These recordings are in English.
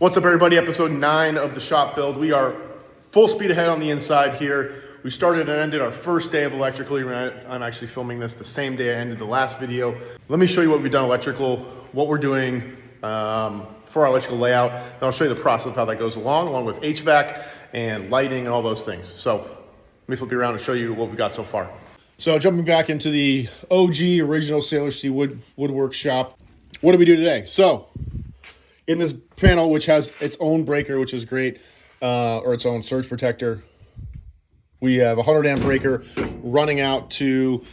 What's up, everybody? Episode 9 of the shop build. We are full speed ahead on the inside here. We started and ended our first day of electrical. I'm actually filming this the same day I ended the last video. Let me show you what we've done electrical, what we're doing for our electrical layout. Then I'll show you the process of how that goes along with HVAC and lighting and all those things. So let me flip you around and show you what we got so far. So jumping back into the OG original Sailor C woodwork shop. What do we do today? So in this panel, which has its own breaker, which is great, or its own surge protector, we have a 100 amp breaker running out to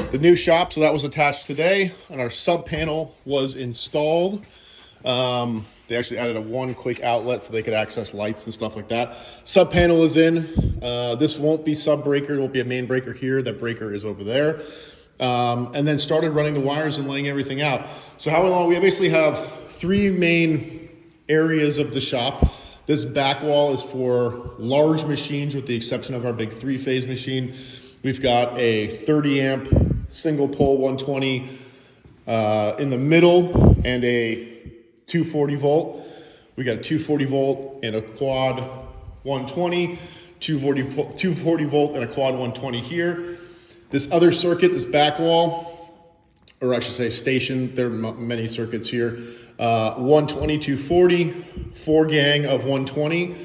the new shop. So that was attached today, and our sub panel was installed. They actually added a one quick outlet so they could access lights and stuff like that. Sub panel is in. This won't be sub breaker. It won't be a main breaker here. That breaker is over there. And then started running the wires and laying everything out. So we basically have three main areas of the shop. This back wall is for large machines with the exception of our big 3-phase machine. We've got a 30 amp single pole 120 in the middle and a 240 volt. We got a 240 volt and a quad 120, 240 volt and a quad 120 here. This other circuit, this back wall, or I should say station, there are many circuits here. 120, 240, 4 gang of 120,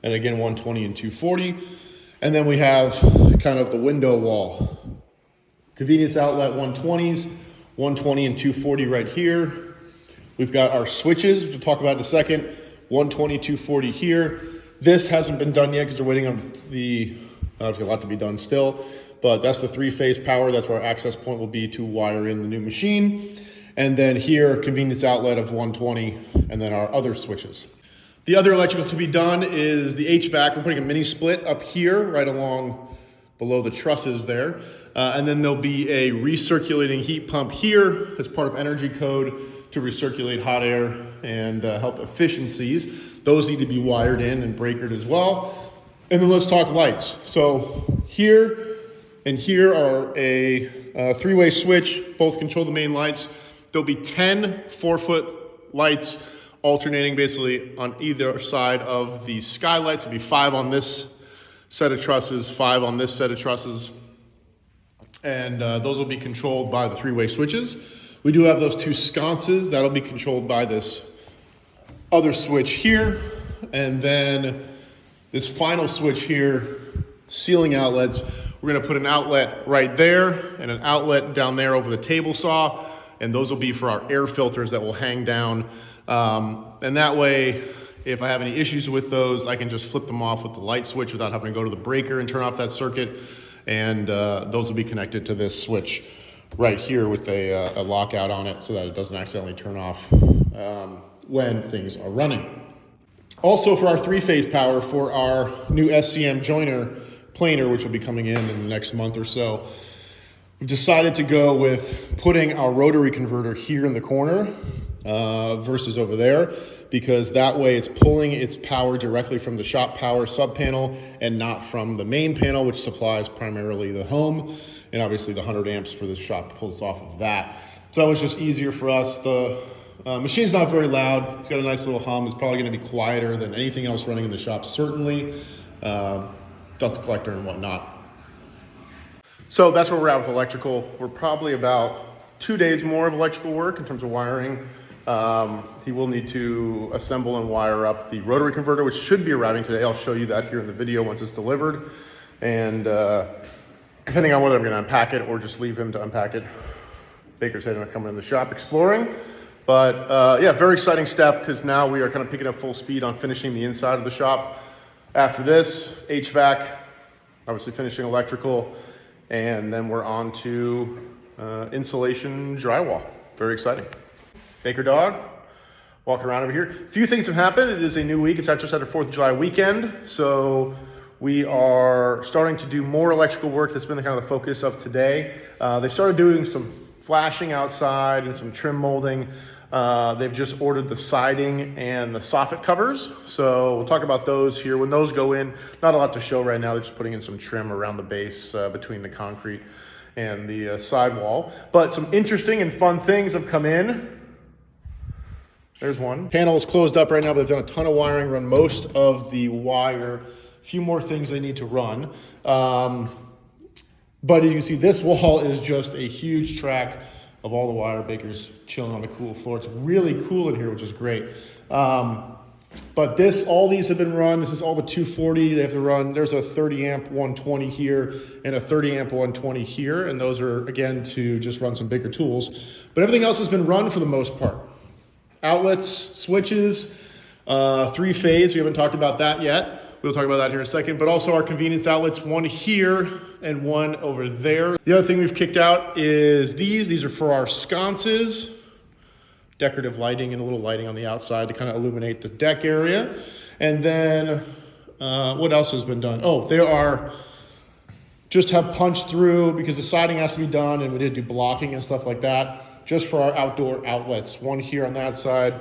and again 120 and 240. And then we have kind of the window wall. Convenience outlet 120s, 120 and 240 right here. We've got our switches, which we'll talk about in a second. 120, 240 here. This hasn't been done yet because we're waiting on there's a lot to be done still, but that's the 3-phase power. That's where our access point will be to wire in the new machine. And then here, convenience outlet of 120, and then our other switches. The other electrical to be done is the HVAC. We're putting a mini split up here, right along below the trusses there. And then there'll be a recirculating heat pump here as part of energy code to recirculate hot air and help efficiencies. Those need to be wired in and breakered as well. And then let's talk lights. So here and here are a 3-way switch, both control the main lights. There'll be 10 4-foot lights alternating basically on either side of the skylights. There'll be 5 on this set of trusses, 5 on this set of trusses. And those will be controlled by the 3-way switches. We do have those 2 sconces. That'll be controlled by this other switch here. And then this final switch here, ceiling outlets. We're gonna put an outlet right there and an outlet down there over the table saw. And those will be for our air filters that will hang down. And that way, if I have any issues with those, I can just flip them off with the light switch without having to go to the breaker and turn off that circuit. And those will be connected to this switch right here with a lockout on it so that it doesn't accidentally turn off when things are running. Also for our 3-phase power for our new SCM joiner planer, which will be coming in the next month or so, we've decided to go with putting our rotary converter here in the corner versus over there, because that way it's pulling its power directly from the shop power sub panel and not from the main panel, which supplies primarily the home. And obviously the 100 amps for the shop pulls off of that. So that was just easier for us. The machine's not very loud. It's got a nice little hum. It's probably gonna be quieter than anything else running in the shop, certainly. Dust collector and whatnot. So that's where we're at with electrical. We're probably about 2 days more of electrical work in terms of wiring. He will need to assemble and wire up the rotary converter, which should be arriving today. I'll show you that here in the video once it's delivered. And depending on whether I'm gonna unpack it or just leave him to unpack it, Baker's heading to come in the shop exploring. But yeah, very exciting step, because now we are kind of picking up full speed on finishing the inside of the shop. After this, HVAC, obviously finishing electrical, and then we're on to insulation drywall. Very exciting. Baker dog, walking around over here. A few things have happened. It is a new week. It's just at the 4th of July weekend. So we are starting to do more electrical work. That's been the kind of the focus of today. They started doing some flashing outside and some trim molding. They've just ordered the siding and the soffit covers. So we'll talk about those here. When those go in, not a lot to show right now. They're just putting in some trim around the base between the concrete and the sidewall. But some interesting and fun things have come in. There's one. Panel is closed up right now, but they've done a ton of wiring, run most of the wire. A few more things they need to run. But you can see this wall is just a huge track of all the wire. Baker's chilling on the cool floor. It's really cool in here, which is great. But all these have been run. This is all the 240 they have to run. There's a 30 amp 120 here and a 30 amp 120 here. And those are, again, to just run some bigger tools. But everything else has been run for the most part. Outlets, switches, 3-phase. We haven't talked about that yet. We'll talk about that here in a second. But also our convenience outlets, one here and one over there. The other thing we've kicked out is these. These are for our sconces. Decorative lighting and a little lighting on the outside to kind of illuminate the deck area. And then what else has been done? Oh, they are just have punched through because the siding has to be done, and we did do blocking and stuff like that, just for our outdoor outlets. One here on that side,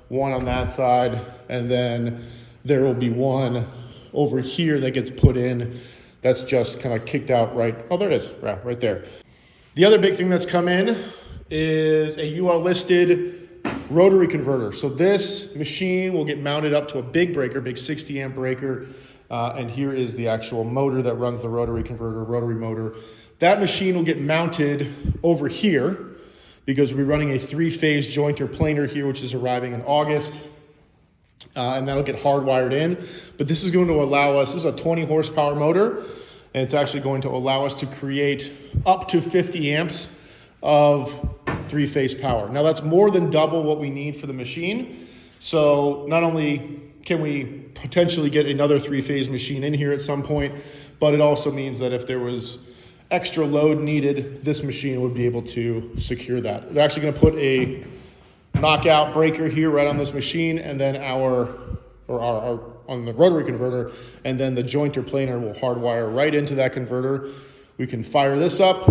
one on that side, and then there will be one over here that gets put in that's just kind of kicked out right. Oh, there it is, right there. The other big thing that's come in is a UL listed rotary converter. So this machine will get mounted up to a big breaker, big 60 amp breaker. And here is the actual motor that runs the rotary converter, rotary motor. That machine will get mounted over here because we'll be running a 3-phase jointer planer here, which is arriving in August. And that'll get hardwired in. But this is going to allow us, this is a 20 horsepower motor, and it's actually going to allow us to create up to 50 amps of 3-phase power. Now that's more than double what we need for the machine. So not only can we potentially get another 3-phase machine in here at some point, but it also means that if there was extra load needed, this machine would be able to secure that. We're actually going to put a knockout breaker here right on this machine, and then our on the rotary converter, and then the jointer planer will hardwire right into that converter. We can fire this up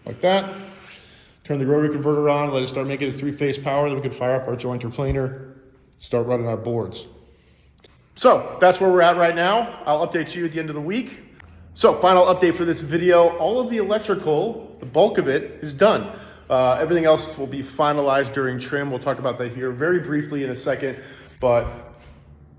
like that, turn the rotary converter on, let it start making a 3-phase power, then we can fire up our jointer planer, start running our boards. So that's where we're at right now. I'll update you at the end of the week. So final update for this video, all of the electrical, the bulk of it is done. Everything else will be finalized during trim. We'll talk about that here very briefly in a second, but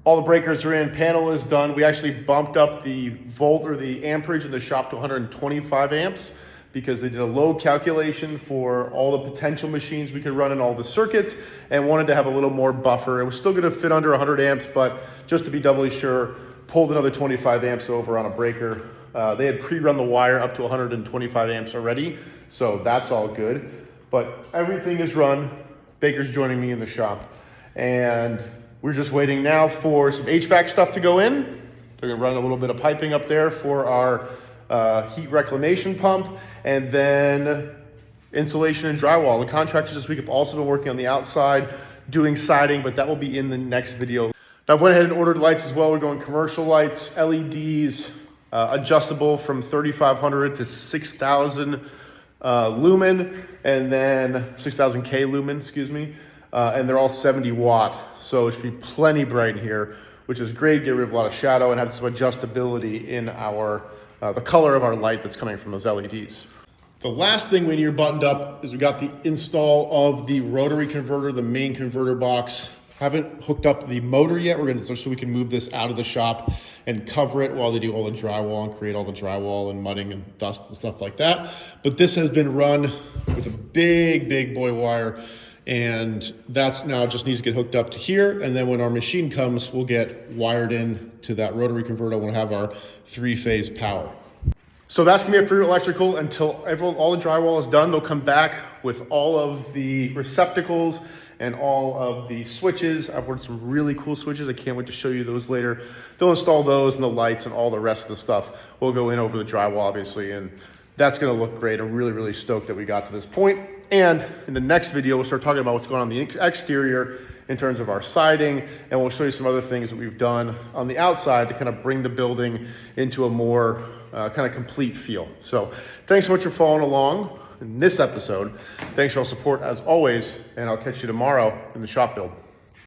all the breakers are in, panel is done. We actually bumped up the volt or the amperage in the shop to 125 amps because they did a load calculation for all the potential machines we could run in all the circuits and wanted to have a little more buffer. It was still gonna fit under 100 amps, but just to be doubly sure, pulled another 25 amps over on a breaker. They had pre-run the wire up to 125 amps already, so that's all good. But everything is run. Baker's joining me in the shop. And we're just waiting now for some HVAC stuff to go in. They're gonna run a little bit of piping up there for our heat reclamation pump, and then insulation and drywall. The contractors this week have also been working on the outside, doing siding, but that will be in the next video. Now I went ahead and ordered lights as well. We're going commercial lights, LEDs, adjustable from 3,500 to 6,000 lumen, and then 6,000 K lumen, excuse me. And they're all 70 watt. So it should be plenty bright in here, which is great. Get rid of a lot of shadow and have some adjustability in our, the color of our light that's coming from those LEDs. The last thing we need buttoned up is we got the install of the rotary converter, the main converter box. Haven't hooked up the motor yet. We're gonna, so we can move this out of the shop and cover it while they do all the drywall and create all the drywall and mudding and dust and stuff like that. But this has been run with a big boy wire, and that's now just needs to get hooked up to here. And then when our machine comes, we'll get wired in to that rotary converter. We'll have our 3-phase power. So that's gonna be it for your electrical until all the drywall is done. They'll come back with all of the receptacles and all of the switches. I've ordered some really cool switches. I can't wait to show you those later. They'll install those and the lights and all the rest of the stuff. We'll go in over the drywall, obviously, and that's gonna look great. I'm really stoked that we got to this point. And in the next video, we'll start talking about what's going on the exterior in terms of our siding, and we'll show you some other things that we've done on the outside to kind of bring the building into a more kind of complete feel. So thanks so much for following along in this episode. Thanks for all support as always, and I'll catch you tomorrow in the shop build.